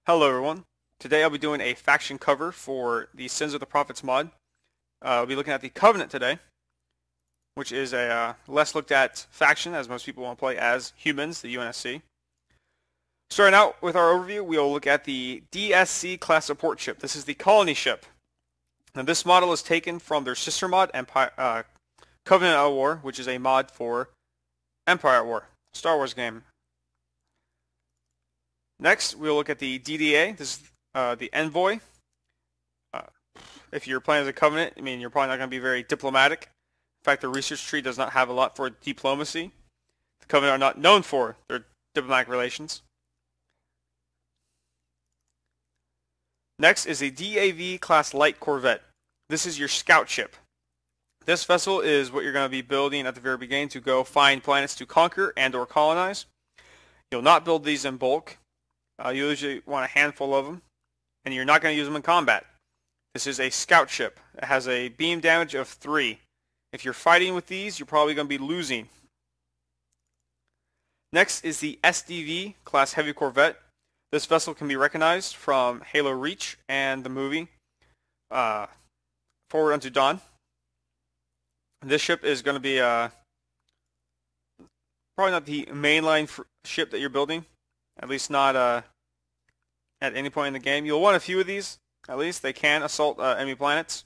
Hello everyone. Today I'll be doing a faction cover for the Sins of the Prophets mod. I'll be looking at the Covenant today, which is a less looked at faction as most people want to play as humans, the UNSC. Starting out with our overview, we'll look at the DSC class support ship. This is the colony ship. Now this model is taken from their sister mod, Covenant at War, which is a mod for Empire at War, Star Wars game. Next, we'll look at the DDA. This is the Envoy. If you're playing as a Covenant, you're probably not going to be very diplomatic. In fact, the research tree does not have a lot for diplomacy. The Covenant are not known for their diplomatic relations. Next is a DAV class light corvette. This is your scout ship. This vessel is what you're going to be building at the very beginning to go find planets to conquer and or colonize. You'll not build these in bulk. You usually want a handful of them, and you're not going to use them in combat. This is a scout ship. It has a beam damage of 3. If you're fighting with these, you're probably going to be losing. Next is the SDV class heavy corvette. This vessel can be recognized from Halo Reach and the movie Forward Unto Dawn. This ship is going to be probably not the mainline ship that you're building, at least not at any point in the game. You'll want a few of these, at least. They can assault enemy planets.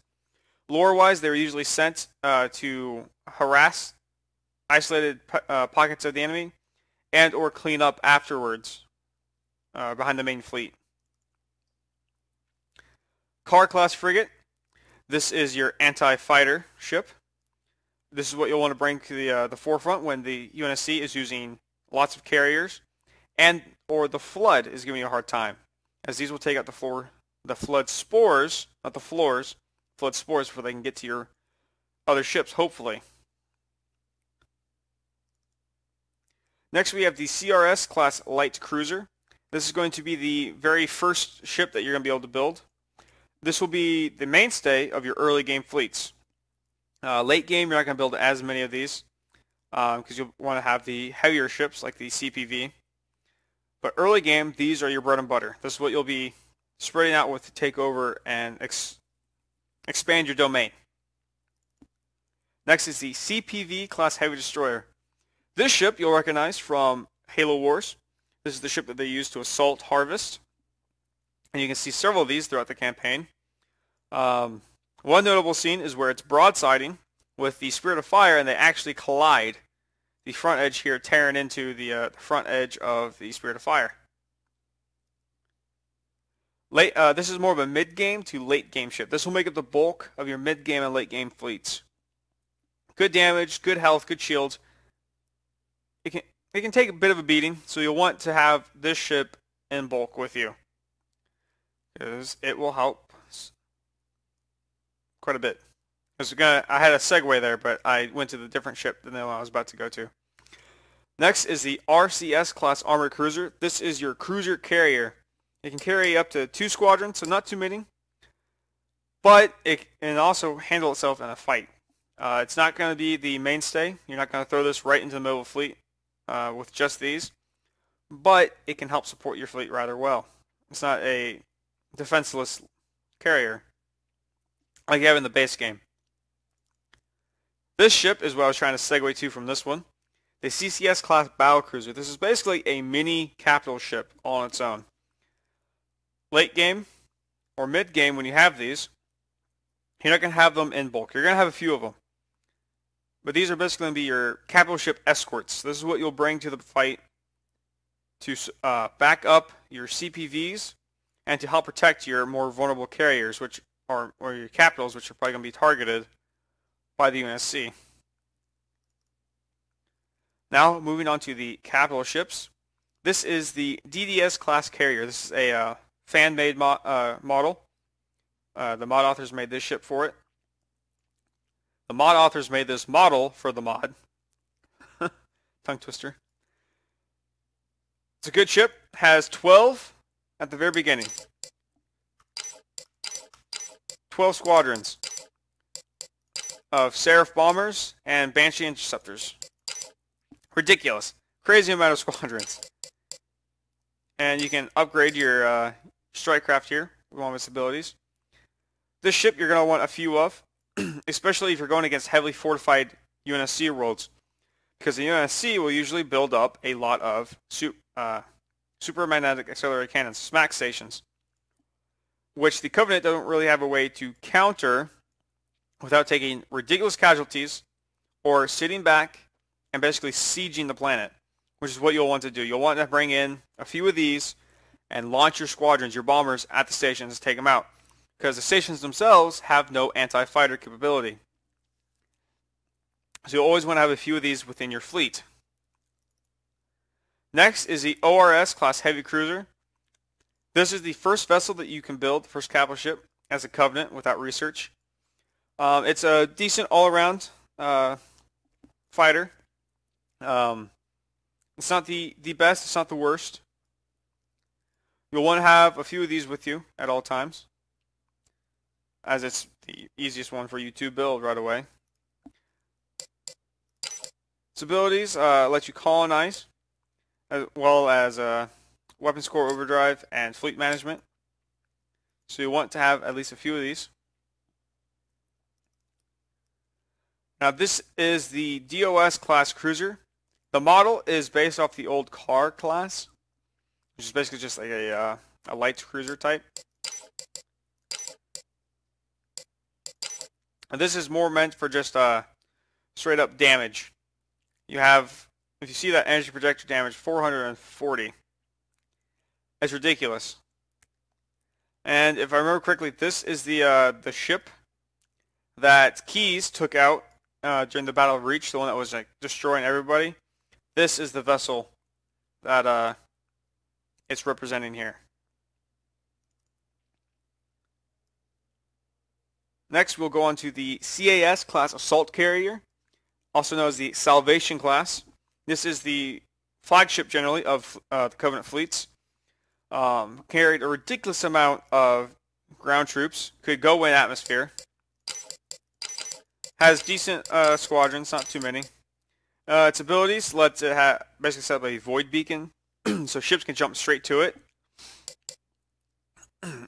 Lore-wise, they're usually sent to harass isolated pockets of the enemy and or clean up afterwards behind the main fleet. Car class frigate. This is your anti-fighter ship. This is what you'll want to bring to the forefront when the UNSC is using lots of carriers and or the flood is giving you a hard time, as these will take out the flood spores, not the floors, flood spores, before they can get to your other ships, hopefully. Next we have the CRS class light cruiser. This is going to be the very first ship that you're going to be able to build. This will be the mainstay of your early game fleets. Late game, you're not going to build as many of these because you'll want to have the heavier ships like the CPV. But early game, these are your bread and butter. This is what you'll be spreading out with to take over and expand your domain. Next is the CPV class heavy destroyer. This ship you'll recognize from Halo Wars. This is the ship that they use to assault Harvest. And you can see several of these throughout the campaign. One notable scene is where it's broadsiding with the Spirit of Fire and they actually collide. The front edge here tearing into the front edge of the Spirit of Fire. This is more of a mid-game to late-game ship. This will make up the bulk of your mid-game and late-game fleets. Good damage, good health, good shields. It can take a bit of a beating, so you'll want to have this ship in bulk with you, because it will help quite a bit. I had a segue there, but I went to the different ship than the one I was about to go to. Next is the RCS class armored cruiser. This is your cruiser carrier. It can carry up to 2 squadrons, so not too many, but it can also handle itself in a fight. It's not going to be the mainstay. You're not going to throw this right into the middle of the fleet with just these, but it can help support your fleet rather well. It's not a defenseless carrier like you have in the base game. This ship is what I was trying to segue to from this one. The CCS class battle cruiser. This is basically a mini capital ship all on its own. Late game or mid game, when you have these, you're not going to have them in bulk. You're going to have a few of them. But these are basically going to be your capital ship escorts. This is what you'll bring to the fight to back up your CPVs and to help protect your more vulnerable carriers, or your capitals, which are probably going to be targeted by the UNSC. Now, moving on to the capital ships. This is the DDS class carrier. This is a fan-made model. The mod authors made this ship for it. The mod authors made this model for the mod. Tongue twister. It's a good ship. Has 12 at the very beginning. 12 squadrons of Seraph bombers and Banshee interceptors. Ridiculous. Crazy amount of squadrons. And you can upgrade your strike craft here, one of its abilities. This ship you're going to want a few of, especially if you're going against heavily fortified UNSC worlds, because the UNSC will usually build up a lot of supermagnetic accelerated cannons, SMAC stations, which the Covenant don't really have a way to counter without taking ridiculous casualties or sitting back and basically sieging the planet, which is what you'll want to do. You'll want to bring in a few of these and launch your squadrons, your bombers, at the stations to take them out, because the stations themselves have no anti-fighter capability. So you'll always want to have a few of these within your fleet. Next is the ORS class heavy cruiser. This is the first vessel that you can build, first capital ship, as a Covenant without research. It's a decent all-around fighter. It's not the best, it's not the worst. You'll want to have a few of these with you at all times, as it's the easiest one for you to build right away. Its abilities let you colonize, as well as weapons core overdrive and fleet management. So you want to have at least a few of these. Now this is the DOS class cruiser. The model is based off the old car class, which is basically just like a light cruiser type. And this is more meant for just straight up damage. You have, if you see that energy projector damage, 440. That's ridiculous. And if I remember correctly, this is the ship that Keyes took out during the Battle of Reach, the one that was like destroying everybody. This is the vessel that it's representing here. Next, we'll go on to the CAS class assault carrier, also known as the Salvation class. This is the flagship generally of the Covenant fleets. Carried a ridiculous amount of ground troops. Could go in atmosphere. Has decent squadrons, not too many. Its abilities let it basically set up a void beacon, so ships can jump straight to it.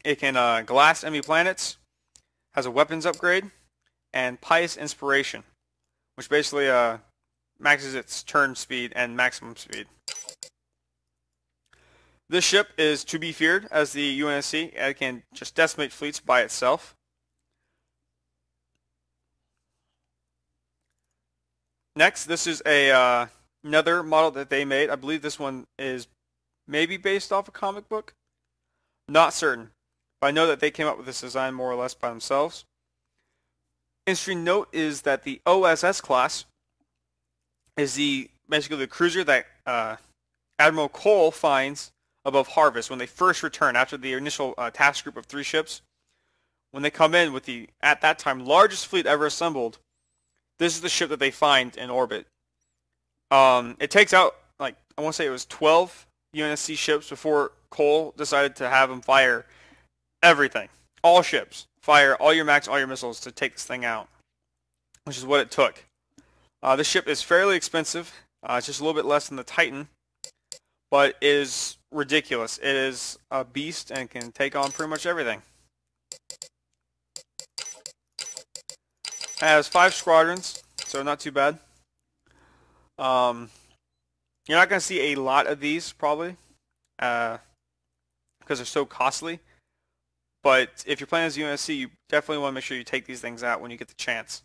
It can glass enemy planets. Has a weapons upgrade and pious inspiration, which basically maxes its turn speed and maximum speed. This ship is to be feared as the UNSC. It can just decimate fleets by itself. Next, this is another model that they made. I believe this one is maybe based off a comic book. Not certain. But I know that they came up with this design more or less by themselves. Interesting note is that the OSS class is basically the cruiser that Admiral Cole finds above Harvest when they first return after the initial task group of 3 ships. When they come in with the, at that time, largest fleet ever assembled, this is the ship that they find in orbit. It takes out, like, I want to say it was 12 UNSC ships before Cole decided to have them fire everything. All ships. Fire all your max, all your missiles to take this thing out, which is what it took. This ship is fairly expensive. It's just a little bit less than the Titan, but it is ridiculous. It is a beast and can take on pretty much everything. It has 5 squadrons, so not too bad. You're not going to see a lot of these, probably, because they're so costly. But if you're playing as UNSC, you definitely want to make sure you take these things out when you get the chance.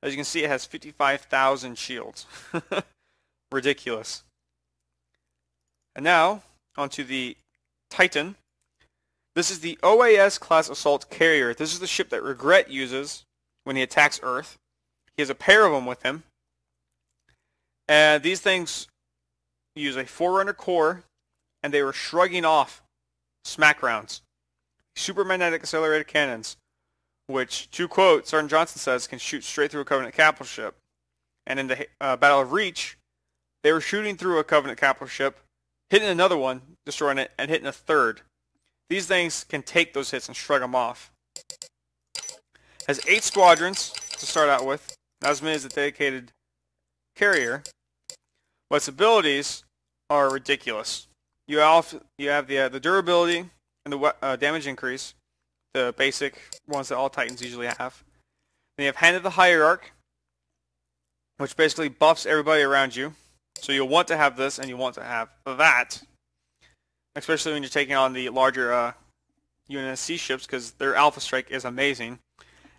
As you can see, it has 55,000 shields. Ridiculous. And now, onto the Titan. This is the OAS class assault carrier. This is the ship that Regret uses when he attacks Earth. He has a pair of them with him. And these things use a Forerunner core, and they were shrugging off smack rounds. Supermagnetic accelerated cannons, which, to quote, Sergeant Johnson says, can shoot straight through a Covenant capital ship. And in the Battle of Reach, they were shooting through a Covenant capital ship, hitting another one, destroying it, and hitting a third. These things can take those hits and shrug them off. Has 8 squadrons to start out with, not as many as the dedicated carrier, but its abilities are ridiculous. You have the durability and the damage increase, the basic ones that all Titans usually have. Then you have Hand of the Hierarch, which basically buffs everybody around you. So you'll want to have this, and you want to have that, especially when you're taking on the larger UNSC ships, because their Alpha Strike is amazing.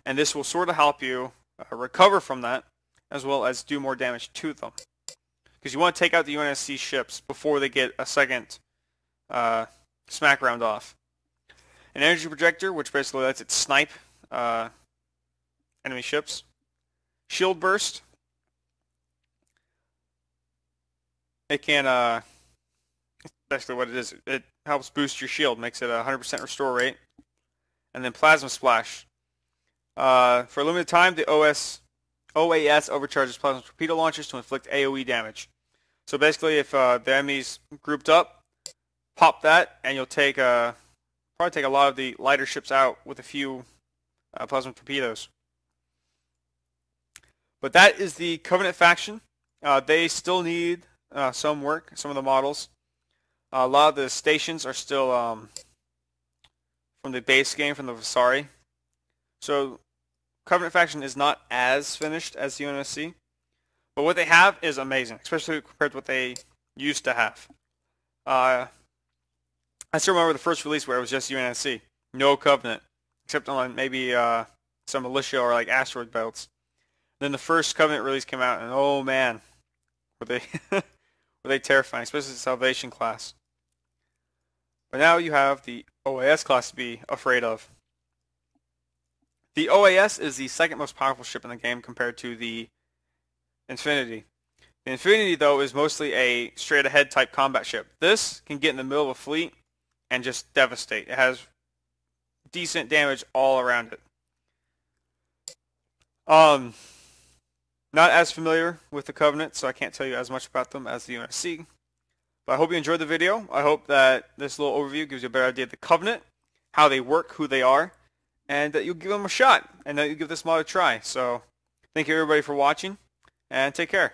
And this will sort of help you recover from that, as well as do more damage to them. Because you want to take out the UNSC ships before they get a second smack round off. An Energy Projector, which basically lets it snipe enemy ships. Shield Burst. It can, basically what it is, it helps boost your shield, makes it a 100% restore rate. And then Plasma Splash. For a limited time, the OAS overcharges plasma torpedo launchers to inflict AoE damage. So basically, if the enemy's grouped up, pop that, and you'll take probably take a lot of the lighter ships out with a few plasma torpedoes. But that is the Covenant faction. They still need some work, some of the models. A lot of the stations are still from the base game, from the Vasari. So Covenant faction is not as finished as the UNSC. But what they have is amazing, especially compared to what they used to have. I still remember the first release where it was just UNSC. No Covenant, except on maybe some militia or like asteroid belts. Then the first Covenant release came out, and oh man, were they were they terrifying, especially the Salvation class. But now you have the OAS class to be afraid of. The OAS is the second most powerful ship in the game compared to the Infinity. The Infinity, though, is mostly a straight-ahead type combat ship. This can get in the middle of a fleet and just devastate. It has decent damage all around it. Not as familiar with the Covenant, so I can't tell you as much about them as the UNSC. But I hope you enjoyed the video. I hope that this little overview gives you a better idea of the Covenant, how they work, who they are, and that you'll give them a shot, and that you give this mod a try. So thank you everybody for watching, and take care.